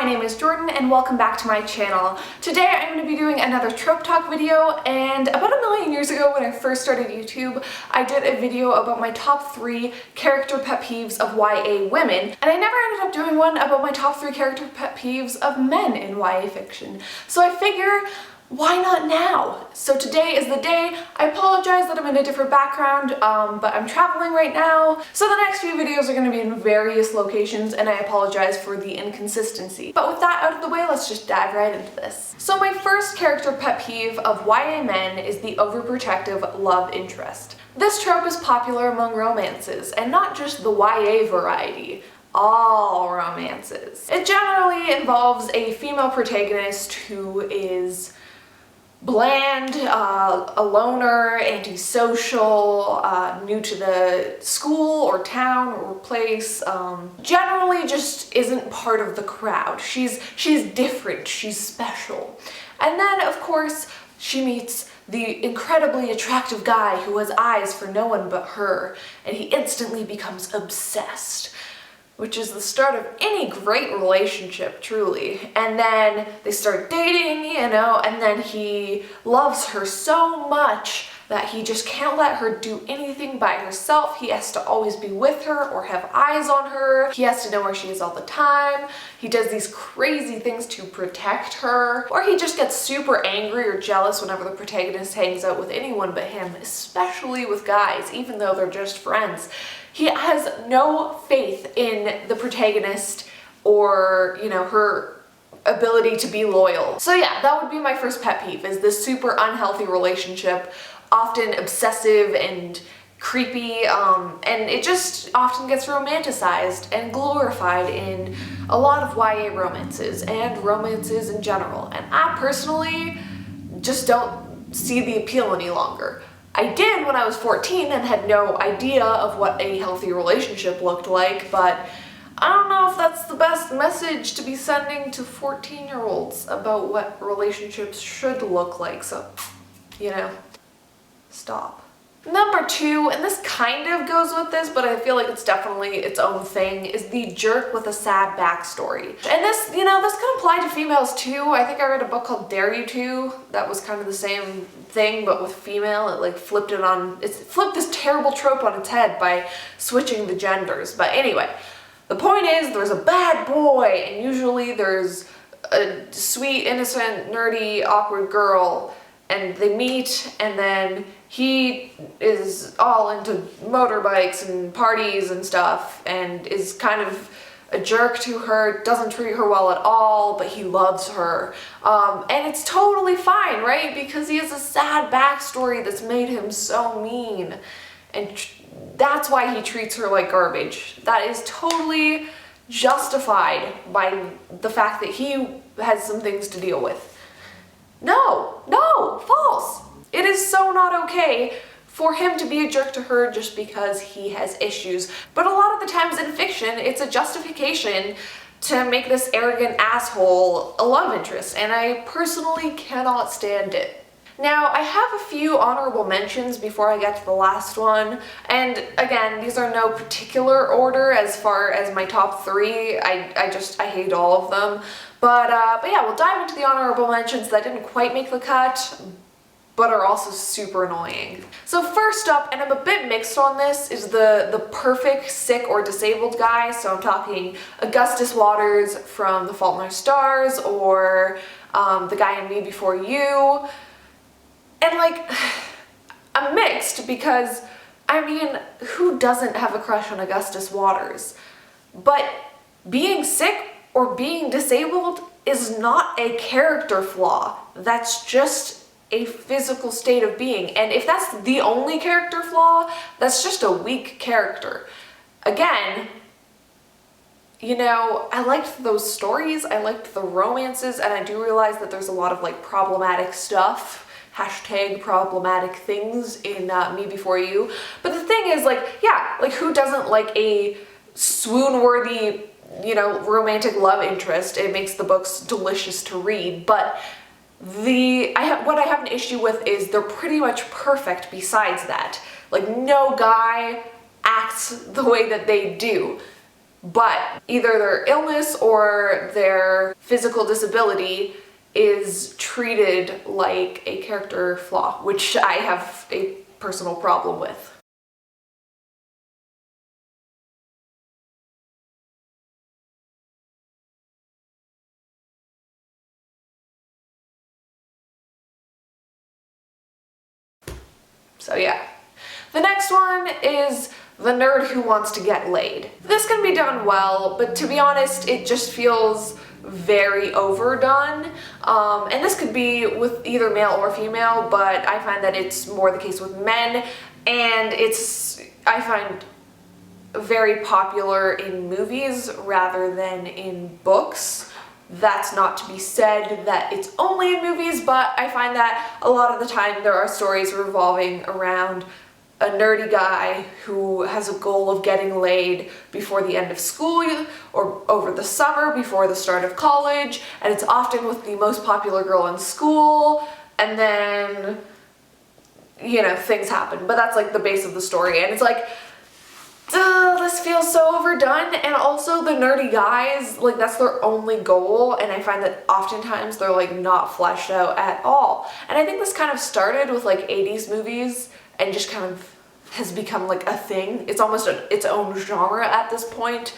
my name is Jordan and welcome back to my channel. Today I'm going to be doing another Trope Talk video, and about a million years ago when I first started YouTube, I did a video about my top 3 character pet peeves of YA women, and I never ended up doing one about my top 3 character pet peeves of men in YA fiction. So I figure, why not now? So today is the day. I apologize that I'm in a different background, but I'm traveling right now. So the next few videos are going to be in various locations, and I apologize for the inconsistency. But with that out of the way, let's just dive right into this. So my first character pet peeve of YA men is the overprotective love interest. This trope is popular among romances, and not just the YA variety. All romances. It generally involves a female protagonist who is bland, a loner, antisocial, new to the school or town or place, generally just isn't part of the crowd. She's different, she's special. And then, of course, she meets the incredibly attractive guy who has eyes for no one but her, and he instantly becomes obsessed, which is the start of any great relationship, truly. And then they start dating, you know, and then he loves her so much that he just can't let her do anything by herself. He has to always be with her or have eyes on her. He has to know where she is all the time. He does these crazy things to protect her. Or he just gets super angry or jealous whenever the protagonist hangs out with anyone but him, especially with guys, even though they're just friends. He has no faith in the protagonist or, you know, her ability to be loyal. So yeah, that would be my first pet peeve, is this super unhealthy relationship, often obsessive and creepy, and it just often gets romanticized and glorified in a lot of YA romances and romances in general. And I personally just don't see the appeal any longer. I did when I was 14 and had no idea of what a healthy relationship looked like, but I don't know if that's the best message to be sending to 14-year-olds about what relationships should look like, so, you know, stop. Number 2, and this kind of goes with this, but I feel like it's definitely its own thing, is the jerk with a sad backstory. And this, you know, this can apply to females too. I think I read a book called Dare You To that was kind of the same thing, but with female. It like flipped this terrible trope on its head by switching the genders. But anyway, the point is there's a bad boy, and usually there's a sweet, innocent, nerdy, awkward girl, and they meet, and then he is all into motorbikes and parties and stuff, and is kind of a jerk to her, doesn't treat her well at all, but he loves her. And it's totally fine, right? Because he has a sad backstory that's made him so mean. And that's why he treats her like garbage. That is totally justified by the fact that he has some things to deal with. No, false. It is so not okay for him to be a jerk to her just because he has issues. But a lot of the times in fiction, it's a justification to make this arrogant asshole a love interest, and I personally cannot stand it. Now, I have a few honorable mentions before I get to the last one, and again, these are no particular order as far as my top 3. I hate all of them. But yeah, we'll dive into the honorable mentions that didn't quite make the cut, but are also super annoying. So first up, and I'm a bit mixed on this, is the perfect sick or disabled guy. So I'm talking Augustus Waters from The Fault in Our Stars, or the guy in Me Before You. And like, I'm mixed because, I mean, who doesn't have a crush on Augustus Waters? But being sick or being disabled is not a character flaw. That's just a physical state of being. And if that's the only character flaw, that's just a weak character. Again, you know, I liked those stories, I liked the romances, and I do realize that there's a lot of like problematic stuff, hashtag problematic things in Me Before You. But the thing is, like, yeah, like who doesn't like a swoon-worthy, you know, romantic love interest? It makes the books delicious to read, but what I have an issue with is they're pretty much perfect besides that. Like, no guy acts the way that they do. but either their illness or their physical disability is treated like a character flaw, which I have a personal problem with. So yeah. The next one is the nerd who wants to get laid. This can be done well, but to be honest, it just feels very overdone. And this could be with either male or female, but I find that it's more the case with men, and I find very popular in movies rather than in books. That's not to be said that it's only in movies, but I find that a lot of the time there are stories revolving around a nerdy guy who has a goal of getting laid before the end of school or over the summer before the start of college, and it's often with the most popular girl in school, and then, you know, things happen. But that's like the base of the story, and it's like, this feels so overdone. And also the nerdy guys, like, that's their only goal, and I find that oftentimes they're like not fleshed out at all. And I think this kind of started with like 80s movies and just kind of has become like a thing. It's almost its own genre at this point.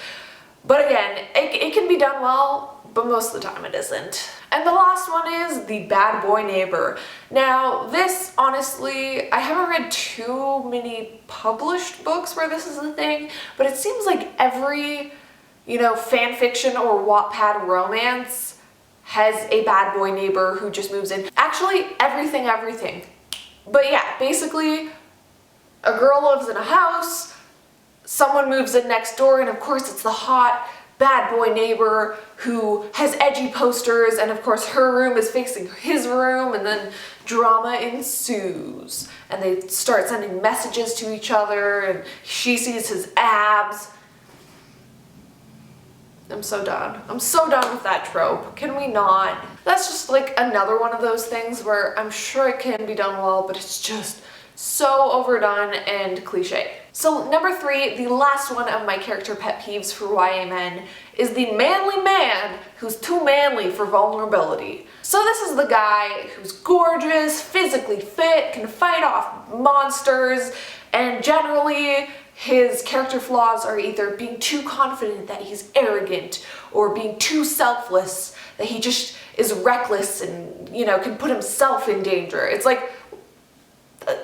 But again, it can be done well, but most of the time it isn't. And the last one is the bad boy neighbor. Now this, honestly, I haven't read too many published books where this is a thing, but it seems like every, you know, fan fiction or Wattpad romance has a bad boy neighbor who just moves in. Actually, everything. But yeah, basically, a girl lives in a house, someone moves in next door, and of course it's the hot bad boy neighbor who has edgy posters, and of course her room is facing his room, and then drama ensues. And they start sending messages to each other, and she sees his abs. I'm so done. I'm so done with that trope. Can we not? That's just like another one of those things where I'm sure it can be done well, but it's just so overdone and cliche. So number 3, the last one of my character pet peeves for YA men, is the manly man who's too manly for vulnerability. So this is the guy who's gorgeous, physically fit, can fight off monsters, and generally his character flaws are either being too confident that he's arrogant, or being too selfless that he just is reckless and, you know, can put himself in danger. It's like,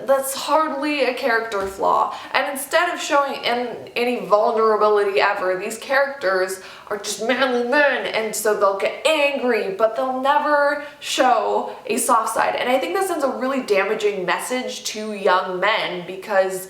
that's hardly a character flaw. And instead of showing any vulnerability ever, these characters are just manly men, and so they'll get angry, but they'll never show a soft side. And I think this sends a really damaging message to young men, because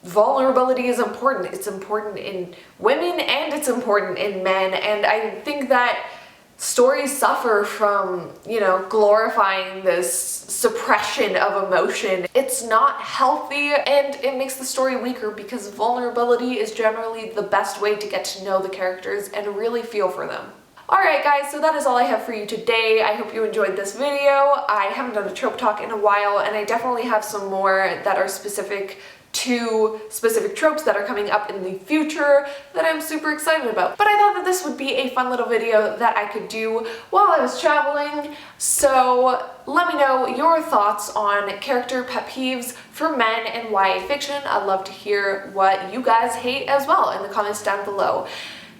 vulnerability is important. It's important in women and it's important in men, and I think that stories suffer from, you know, glorifying this suppression of emotion. It's not healthy, and it makes the story weaker, because vulnerability is generally the best way to get to know the characters and really feel for them. Alright guys, so that is all I have for you today. I hope you enjoyed this video. I haven't done a trope talk in a while, and I definitely have some more that are specific to specific tropes that are coming up in the future that I'm super excited about. But I thought that this would be a fun little video that I could do while I was traveling. So let me know your thoughts on character pet peeves for men in YA fiction. I'd love to hear what you guys hate as well in the comments down below.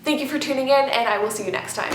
Thank you for tuning in, and I will see you next time.